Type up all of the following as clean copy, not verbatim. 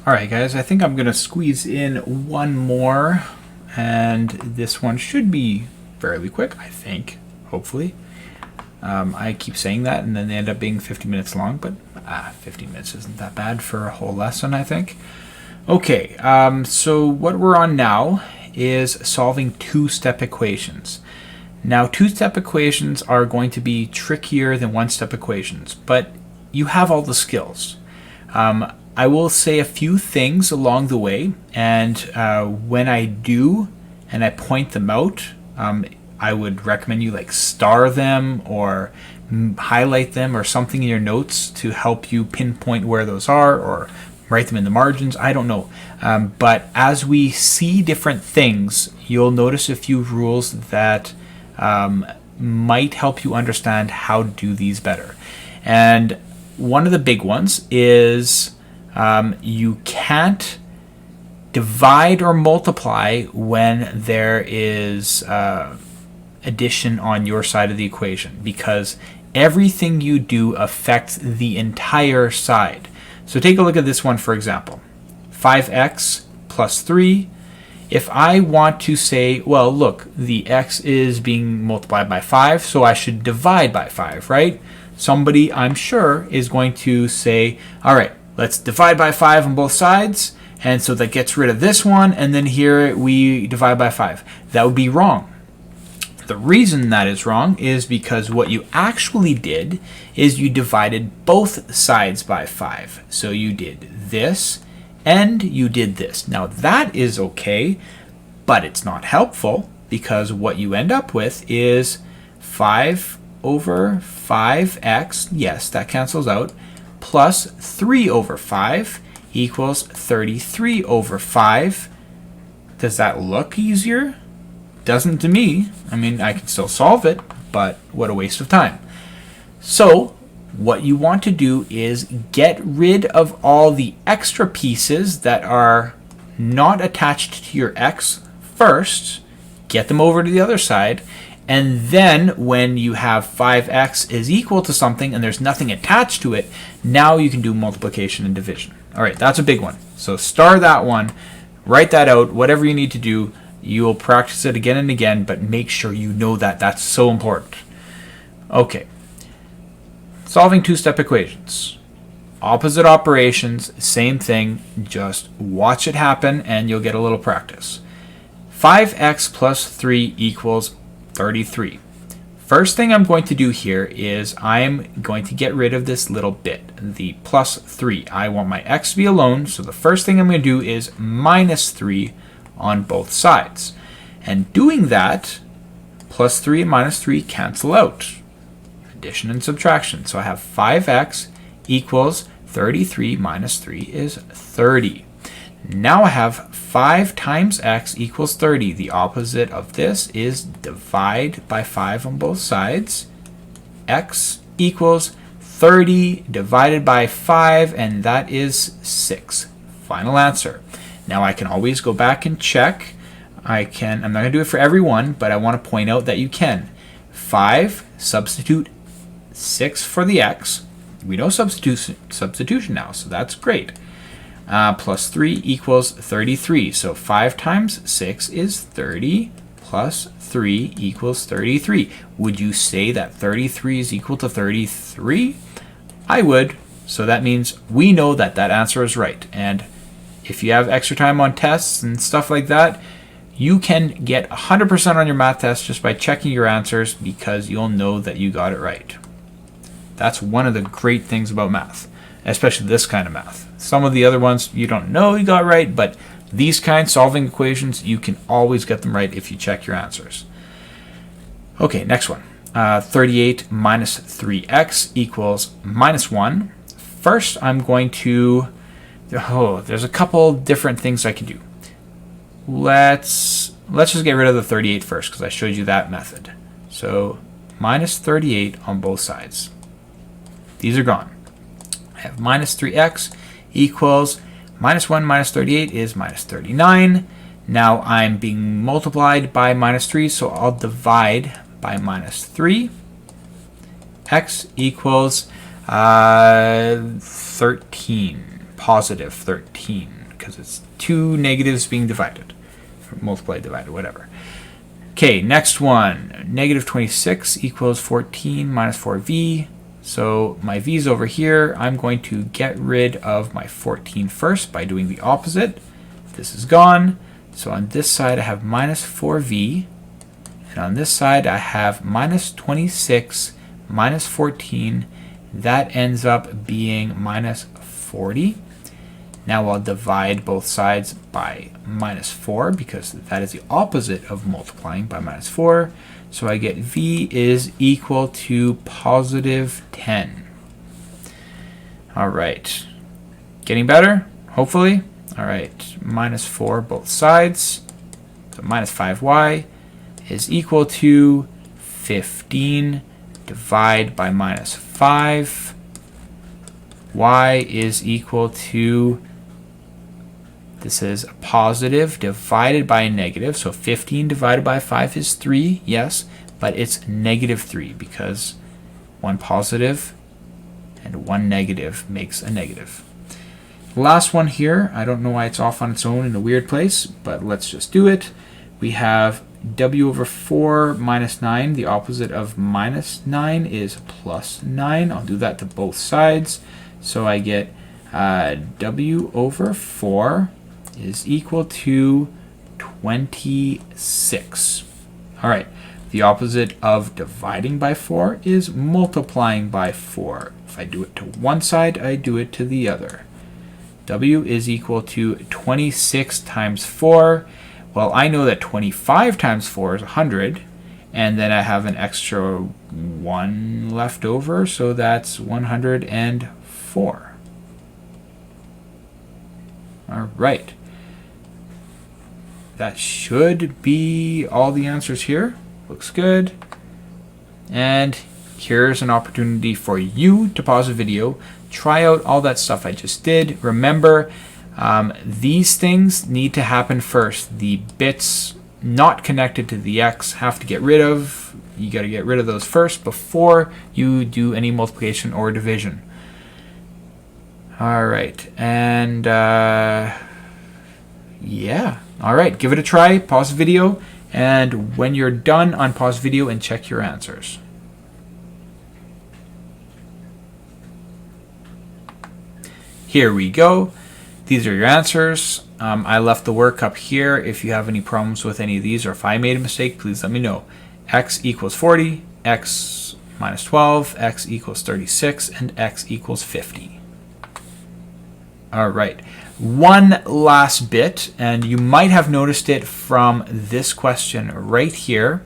Alright guys, I think I'm going to squeeze in one more, and this one should be fairly quick, I think, hopefully. I keep saying that and then they end up being 50 minutes long, but 50 minutes isn't that bad for a whole lesson, I think. Okay, so what we're on now is solving two-step equations. Now, two-step equations are going to be trickier than one-step equations, but you have all the skills. I will say a few things along the way, and when I do and I point them out, I would recommend you like star them or highlight them or something in your notes to help you pinpoint where those are, or write them in the margins. I don't know. But as we see different things, you'll notice a few rules that might help you understand how to do these better. And one of the big ones is you can't divide or multiply when there is addition on your side of the equation, because everything you do affects the entire side. So take a look at this one, for example. 5x plus 3. If I want to say, well, look, the x is being multiplied by 5, so I should divide by 5, right? Somebody, I'm sure, is going to say, all right, let's divide by 5 on both sides, and so that gets rid of this one, and then here we divide by 5. That would be wrong. The reason that is wrong is because what you actually did is you divided both sides by 5. So you did this and you did this. Now that is okay, but it's not helpful, because what you end up with is 5 over 5x, yes, that cancels out, plus 3 over 5 equals 33 over 5. Does that look easier? Doesn't to me. I mean, I can still solve it, but what a waste of time. So what you want to do is get rid of all the extra pieces that are not attached to your x first, get them over to the other side, and then when you have 5x is equal to something and there's nothing attached to it, now you can do multiplication and division. All right, that's a big one. So star that one, write that out, whatever you need to do. You will practice it again and again, but make sure you know that. That's so important. Okay. Solving two-step equations. Opposite operations, same thing. Just watch it happen and you'll get a little practice. 5x plus 3 equals 33. First thing I'm going to do here is I'm going to get rid of this little bit, the plus 3. I want my x to be alone, so the first thing I'm going to do is minus 3 on both sides. And doing that, plus 3 and minus 3 cancel out. Addition and subtraction. So I have 5x equals 33 minus 3 is 30. Now I have 5 times x equals 30. The opposite of this is divide by 5 on both sides. X equals 30 divided by 5, and that is 6. Final answer. Now I can always go back and check. I'm not going to do it for everyone, but I want to point out that you can. 5, substitute 6 for the x. We know substitution now, so that's great. Plus 3 equals 33. So 5 times 6 is 30, plus 3 equals 33. Would you say that 33 is equal to 33? I would. So that means we know that that answer is right. And if you have extra time on tests and stuff like that, you can get 100% on your math test just by checking your answers, because you'll know that you got it right. That's one of the great things about math, especially this kind of math. Some of the other ones you don't know you got right, but these kinds, solving equations, you can always get them right if you check your answers. Okay, next one. 38 minus 3x equals minus 1. First, I'm going to... there's a couple different things I can do. Let's just get rid of the 38 first, because I showed you that method. So minus 38 on both sides. These are gone. I have minus 3x equals minus 1 minus 38 is minus 39. Now I'm being multiplied by minus 3, so I'll divide by minus 3. X equals 13. positive 13, because it's two negatives being divided. Multiplied, divided, whatever. Okay, next one. Negative 26 equals 14 minus 4v. So my v is over here. I'm going to get rid of my 14 first by doing the opposite. This is gone. So on this side I have minus 4v. And on this side I have minus 26 minus 14. That ends up being minus 40. Now I'll divide both sides by minus 4 because that is the opposite of multiplying by minus 4. So I get v is equal to positive 10. All right. Getting better, hopefully. All right, minus 4 both sides. So minus 5y is equal to 15. Divide by minus 5. Y is equal to, this is a positive divided by a negative. So 15 divided by 5 is 3, yes, but it's negative 3 because one positive and one negative makes a negative. Last one here, I don't know why it's off on its own in a weird place, but let's just do it. We have w over 4 minus 9. The opposite of minus 9 is plus 9. I'll do that to both sides. So I get w over 4 is equal to 26. All right, the opposite of dividing by 4 is multiplying by 4. If I do it to one side, I do it to the other. W is equal to 26 times 4. Well, I know that 25 times 4 is 100, and then I have an extra 1 left over, so that's 104. All right. That should be all the answers here. Looks good. And here's an opportunity for you to pause the video, try out all that stuff I just did. Remember, these things need to happen first. The bits not connected to the x have to get rid of. You got to get rid of those first before you do any multiplication or division. All right, and yeah. All right, give it a try, pause the video, and when you're done, unpause the video and check your answers. Here we go. These are your answers. I left the work up here. If you have any problems with any of these, or if I made a mistake, please let me know. X equals 40, X minus 12, X equals 36, and X equals 50. All right. One last bit, and you might have noticed it from this question right here,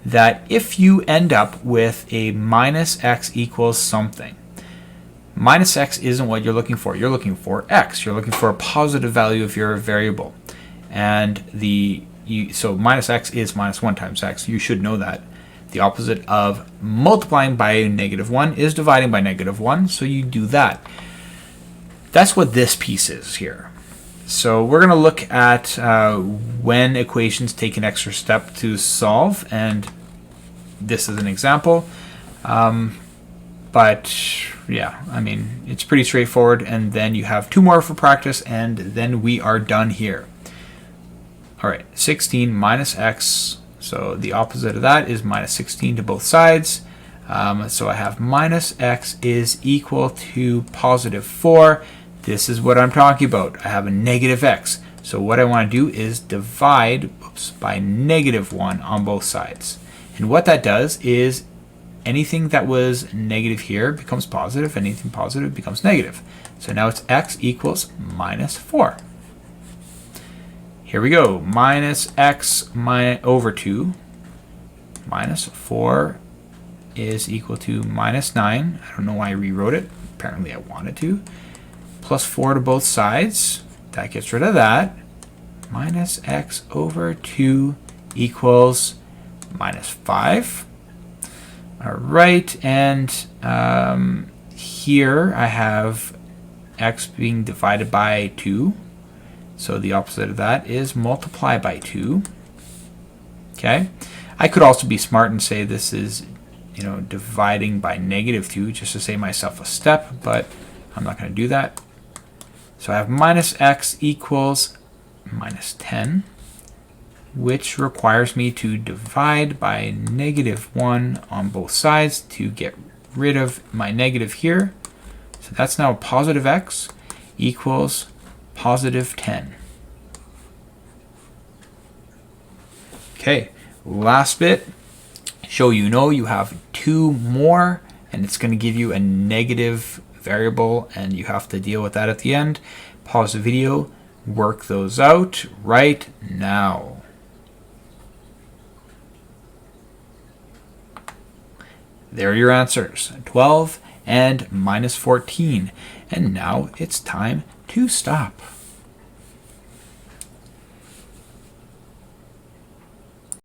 that if you end up with a minus x equals something, minus x isn't what you're looking for. You're looking for x. You're looking for a positive value of your variable. And so minus x is minus 1 times x. You should know that. The opposite of multiplying by -1 is dividing by -1, so you do that. That's what this piece is here. So we're going to look at when equations take an extra step to solve, and this is an example. But yeah, I mean, it's pretty straightforward, and then you have 2 more for practice, and then we are done here. All right, 16 minus x, so the opposite of that is minus 16 to both sides. So I have minus x is equal to positive 4. This is what I'm talking about. I have a negative x. So what I want to do is divide by -1 on both sides. And what that does is anything that was negative here becomes positive. Anything positive becomes negative. So now it's x equals minus 4. Here we go. Minus x over 2 minus 4 is equal to minus 9. I don't know why I rewrote it. Apparently I wanted to. Plus 4 to both sides. That gets rid of that. Minus x over 2 equals minus 5. All right, and here I have x being divided by 2. So the opposite of that is multiply by 2. Okay. I could also be smart and say this is, dividing by -2 just to save myself a step, but I'm not going to do that. So I have minus x equals minus 10, which requires me to divide by -1 on both sides to get rid of my negative here. So that's now positive x equals positive 10. Okay, last bit. Show you have 2 more, and it's going to give you a negative variable, and you have to deal with that at the end. Pause the video, work those out right now. There are your answers, 12 and minus 14. And now it's time to stop.